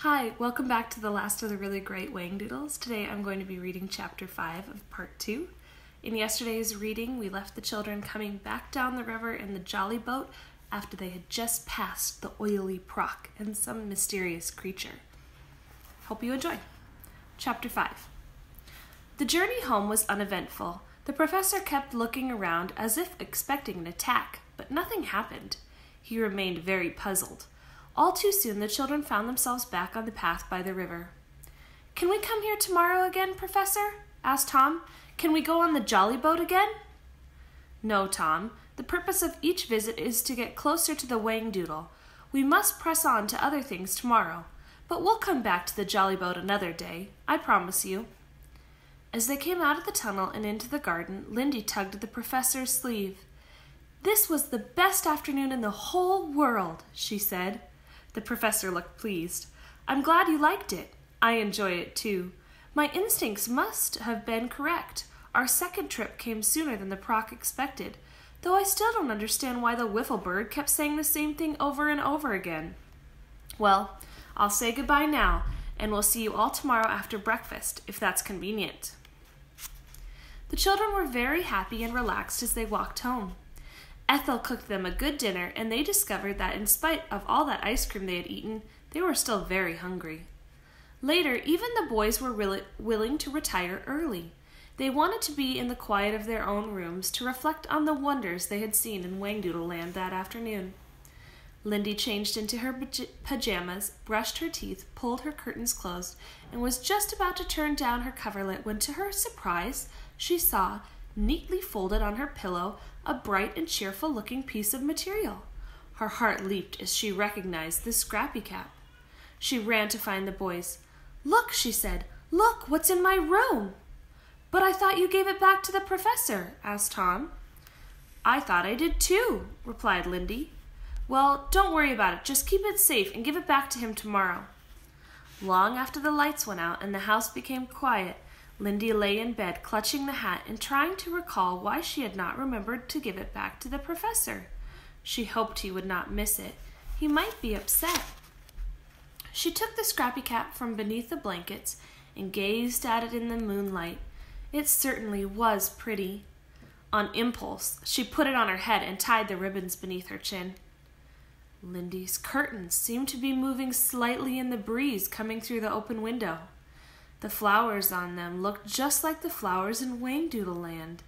Hi, welcome back to the last of the really great Whangdoodles. Today I'm going to be reading Chapter 5 of Part 2. In yesterday's reading, we left the children coming back down the river in the jolly boat after they had just passed the oily Proc and some mysterious creature. Hope you enjoy. Chapter 5. The journey home was uneventful. The professor kept looking around as if expecting an attack, but nothing happened. He remained very puzzled. All too soon, the children found themselves back on the path by the river. "Can we come here tomorrow again, Professor?" asked Tom. "Can we go on the jolly boat again?" "No, Tom. The purpose of each visit is to get closer to the Whangdoodle. We must press on to other things tomorrow, but we'll come back to the jolly boat another day, I promise you." As they came out of the tunnel and into the garden, Lindy tugged at the professor's sleeve. "This was the best afternoon in the whole world," she said. The professor looked pleased. "I'm glad you liked it. I enjoy it too. My instincts must have been correct. Our second trip came sooner than the Proc expected, though I still don't understand why the wiffle bird kept saying the same thing over and over again. Well, I'll say goodbye now, and we'll see you all tomorrow after breakfast, if that's convenient." The children were very happy and relaxed as they walked home. Ethel cooked them a good dinner, and they discovered that in spite of all that ice cream they had eaten, they were still very hungry. Later, even the boys were willing to retire early. They wanted to be in the quiet of their own rooms to reflect on the wonders they had seen in Whangdoodle Land that afternoon. Lindy changed into her pajamas, brushed her teeth, pulled her curtains closed, and was just about to turn down her coverlet when, to her surprise, she saw, neatly folded on her pillow, a bright and cheerful-looking piece of material. Her heart leaped as she recognized the Scrappy Cap. She ran to find the boys. "Look," she said. "Look, what's in my room." "But I thought you gave it back to the professor," asked Tom. "I thought I did too," replied Lindy. "Well, don't worry about it. Just keep it safe and give it back to him tomorrow." Long after the lights went out and the house became quiet, Lindy lay in bed clutching the hat and trying to recall why she had not remembered to give it back to the professor. She hoped he would not miss it. He might be upset. She took the Scrappy Cap from beneath the blankets and gazed at it in the moonlight. It certainly was pretty. On impulse, she put it on her head and tied the ribbons beneath her chin. Lindy's curtains seemed to be moving slightly in the breeze coming through the open window. The flowers on them looked just like the flowers in Whangdoodle Land.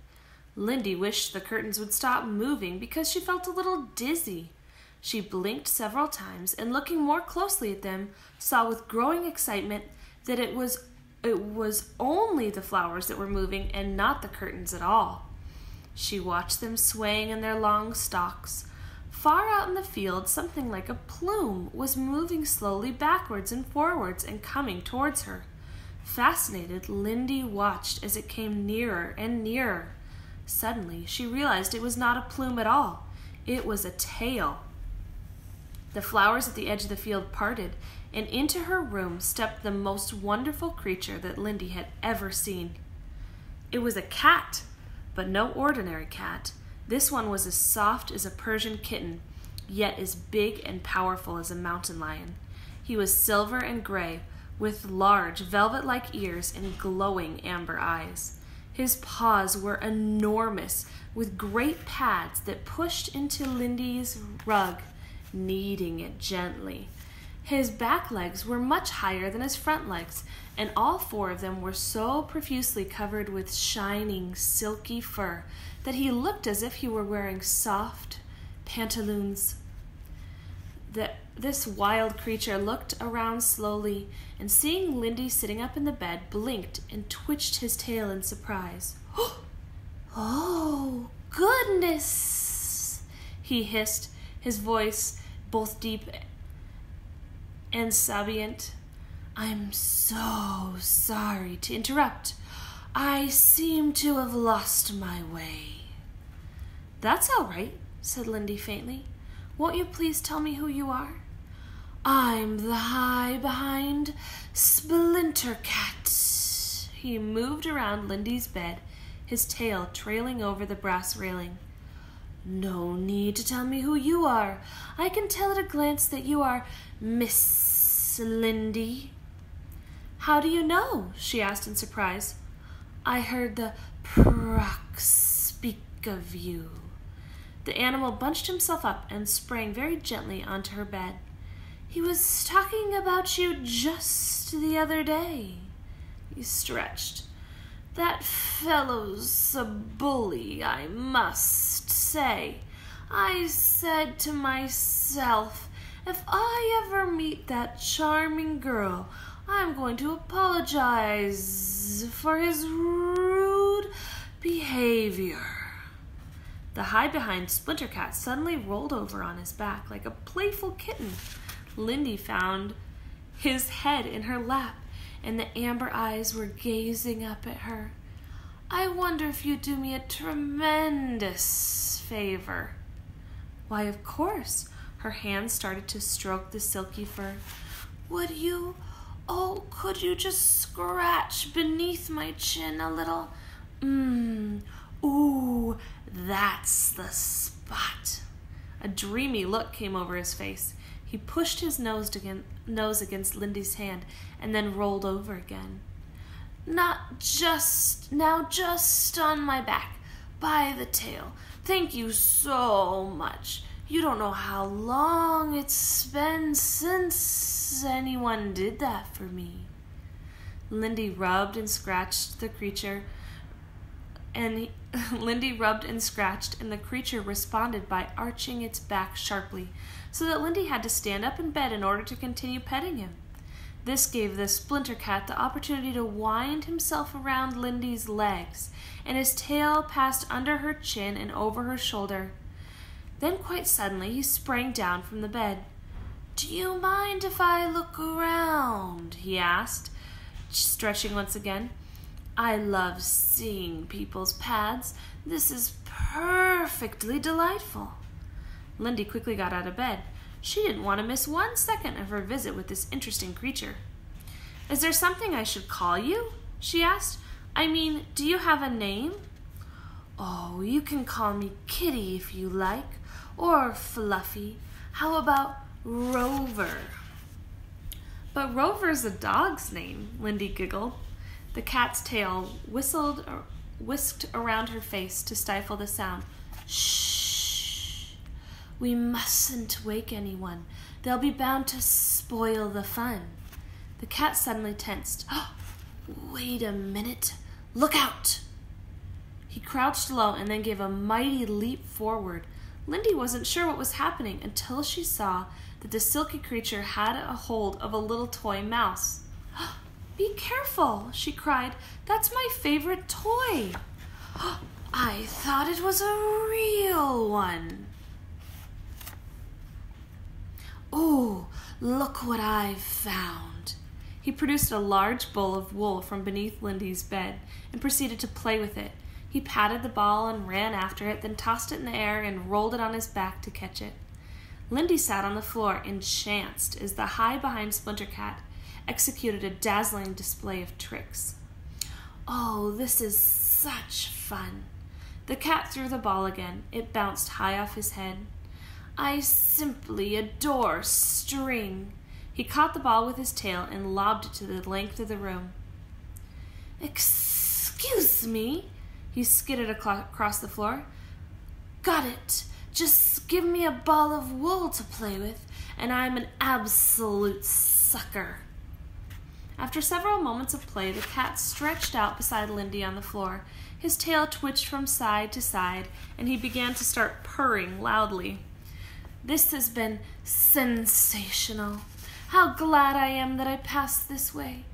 Lindy wished the curtains would stop moving because she felt a little dizzy. She blinked several times and, looking more closely at them, saw with growing excitement that it was only the flowers that were moving and not the curtains at all. She watched them swaying in their long stalks. Far out in the field, something like a plume was moving slowly backwards and forwards and coming towards her. Fascinated, Lindy watched as it came nearer and nearer. Suddenly, she realized it was not a plume at all. It was a tail. The flowers at the edge of the field parted, and into her room stepped the most wonderful creature that Lindy had ever seen. It was a cat, but no ordinary cat. This one was as soft as a Persian kitten, yet as big and powerful as a mountain lion. He was silver and gray, with large velvet-like ears and glowing amber eyes. His paws were enormous, with great pads that pushed into Lindy's rug, kneading it gently. His back legs were much higher than his front legs, and all four of them were so profusely covered with shining, silky fur that he looked as if he were wearing soft pantaloons. This wild creature looked around slowly, and seeing Lindy sitting up in the bed, blinked and twitched his tail in surprise. "Oh, goodness!" he hissed, his voice both deep and sabiant. "I'm so sorry to interrupt. I seem to have lost my way." "That's all right," said Lindy faintly. "Won't you please tell me who you are?" "I'm the high-behind Splinter Cat." He moved around Lindy's bed, his tail trailing over the brass railing. "No need to tell me who you are. I can tell at a glance that you are Miss Lindy." "How do you know?" she asked in surprise. "I heard the Proc speak of you." The animal bunched himself up and sprang very gently onto her bed. "He was talking about you just the other day." He stretched. "That fellow's a bully, I must say. I said to myself, if I ever meet that charming girl, I'm going to apologize for his rude behavior." The hide-behind Splinter Cat suddenly rolled over on his back like a playful kitten. Lindy found his head in her lap, and the amber eyes were gazing up at her. "I wonder if you'd do me a tremendous favor." "Why, of course." Her hands started to stroke the silky fur. "Would you, could you just scratch beneath my chin a little? Ooh, that's the spot." A dreamy look came over his face. He pushed his nose against Lindy's hand and then rolled over again. Now just on my back, by the tail. Thank you so much. You don't know how long it's been since anyone did that for me." Lindy rubbed and scratched the creature, and the creature responded by arching its back sharply, so that Lindy had to stand up in bed in order to continue petting him. This gave the Splinter Cat the opportunity to wind himself around Lindy's legs, and his tail passed under her chin and over her shoulder. Then quite suddenly he sprang down from the bed. "Do you mind if I look around?" he asked, stretching once again. "I love seeing people's pads. This is perfectly delightful." Lindy quickly got out of bed. She didn't want to miss 1 second of her visit with this interesting creature. "Is there something I should call you?" she asked. "I mean, do you have a name?" "Oh, you can call me Kitty if you like, or Fluffy. How about Rover?" "But Rover's a dog's name," Lindy giggled. The cat's tail whisked around her face to stifle the sound. "Shh! We mustn't wake anyone. They'll be bound to spoil the fun." The cat suddenly tensed. "Wait a minute. Look out!" He crouched low and then gave a mighty leap forward. Lindy wasn't sure what was happening until she saw that the silky creature had a hold of a little toy mouse. "Be careful," she cried. "That's my favorite toy." "I thought it was a real one." "Oh, look what I've found." He produced a large bowl of wool from beneath Lindy's bed and proceeded to play with it. He patted the ball and ran after it, then tossed it in the air and rolled it on his back to catch it. Lindy sat on the floor entranced as the hide-behind Splinter Cat executed a dazzling display of tricks. "Oh, this is such fun." The cat threw the ball again. It bounced high off his head. "I simply adore string." He caught the ball with his tail and lobbed it to the length of the room. "Excuse me," he skidded across the floor. "Got it. Just give me a ball of wool to play with, and I'm an absolute sucker." After several moments of play, the cat stretched out beside Lindy on the floor. His tail twitched from side to side, and he began to start purring loudly. "This has been sensational. How glad I am that I passed this way.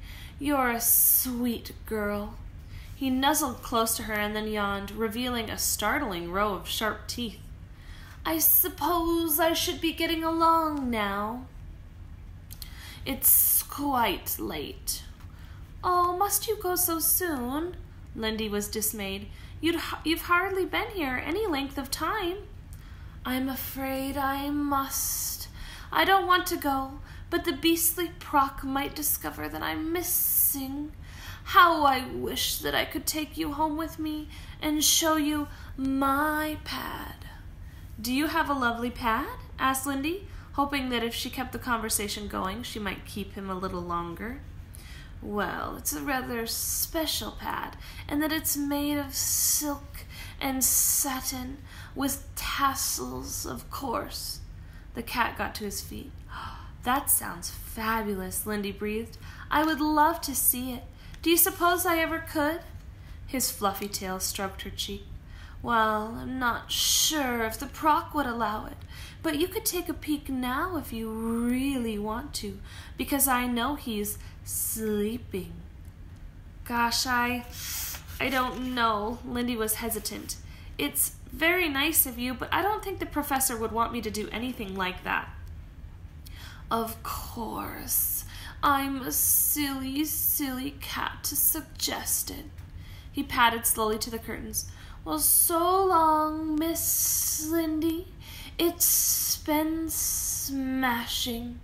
You're a sweet girl." He nuzzled close to her and then yawned, revealing a startling row of sharp teeth. "I suppose I should be getting along now." "It's quite late." "Oh, must you go so soon?" Lindy was dismayed. You've hardly been here any length of time." "I'm afraid I must. I don't want to go, but the beastly Proc might discover that I'm missing. How I wish that I could take you home with me and show you my pad." "Do you have a lovely pad?" asked Lindy. hoping that if she kept the conversation going, she might keep him a little longer. Well, it's a rather special pad, and that it's made of silk and satin with tassels, of course. The cat got to his feet. That sounds fabulous, Lindy breathed. I would love to see it. Do you suppose I ever could? His fluffy tail stroked her cheek. Well, I'm not sure if the proc would allow it, but you could take a peek now if you really want to, because I know he's sleeping. Gosh, I don't know. Lindy was hesitant. It's very nice of you, but I don't think the professor would want me to do anything like that. Of course. I'm a silly, silly cat to suggest it. He padded slowly to the curtains. Well, so long, Miss Lindy. It's been smashing.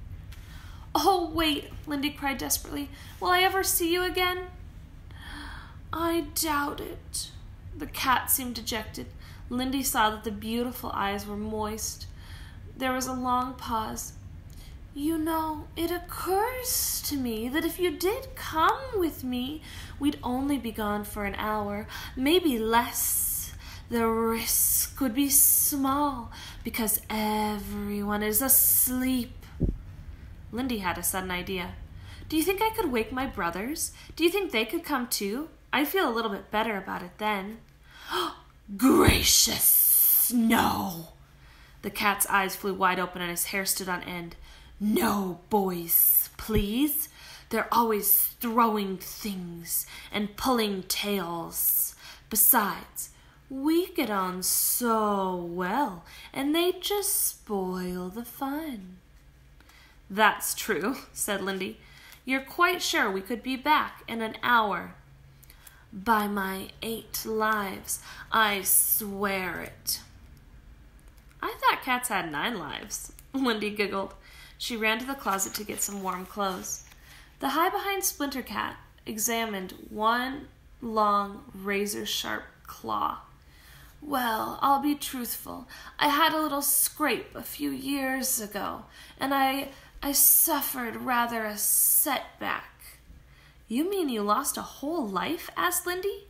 Oh, wait, Lindy cried desperately. Will I ever see you again? I doubt it. The cat seemed dejected. Lindy saw that the beautiful eyes were moist. There was a long pause. You know, it occurs to me that if you did come with me, we'd only be gone for an hour, maybe less. The risk would be small because everyone is asleep. Lindy had a sudden idea. Do you think I could wake my brothers? Do you think they could come too? I'd feel a little bit better about it then. Gracious, no. The cat's eyes flew wide open and his hair stood on end. No, boys, please. They're always throwing things and pulling tails. Besides, we get on so well, and they just spoil the fun. That's true, said Lindy. You're quite sure we could be back in an hour? By my 8 lives, I swear it. I thought cats had 9 lives, Lindy giggled. She ran to the closet to get some warm clothes. The high-behind Splinter Cat examined one long, razor-sharp claw. Well, I'll be truthful. I had a little scrape a few years ago, and I suffered rather a setback. You mean you lost a whole life? Asked Lindy.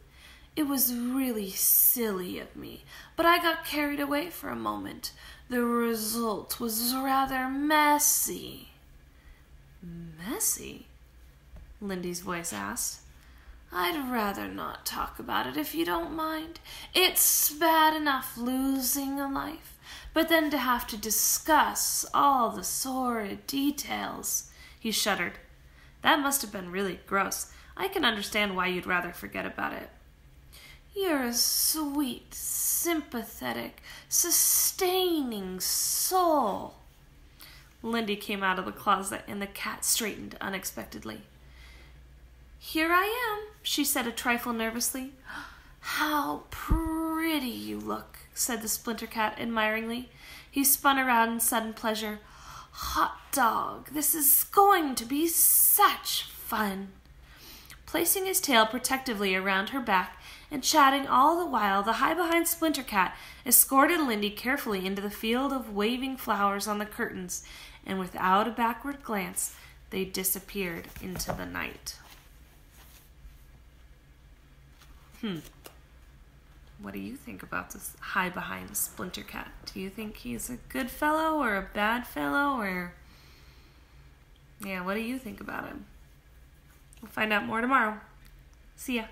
It was really silly of me, but I got carried away for a moment. The result was rather messy. Messy? Lindy's voice asked. I'd rather not talk about it if you don't mind. It's bad enough losing a life, but then to have to discuss all the sordid details. He shuddered. That must have been really gross. I can understand why you'd rather forget about it. You're a sweet, sympathetic, sustaining soul. Lindy came out of the closet and the cat straightened unexpectedly. Here I am, she said a trifle nervously. How pretty you look, said the Splinter Cat admiringly. He spun around in sudden pleasure. Hot dog, this is going to be such fun. Placing his tail protectively around her back and chatting all the while, the high-behind Splinter Cat escorted Lindy carefully into the field of waving flowers on the curtains, and without a backward glance, they disappeared into the night. What do you think about this high-behind Splinter Cat? Do you think he's a good fellow or a bad fellow, or... Yeah, what do you think about him? We'll find out more tomorrow. See ya.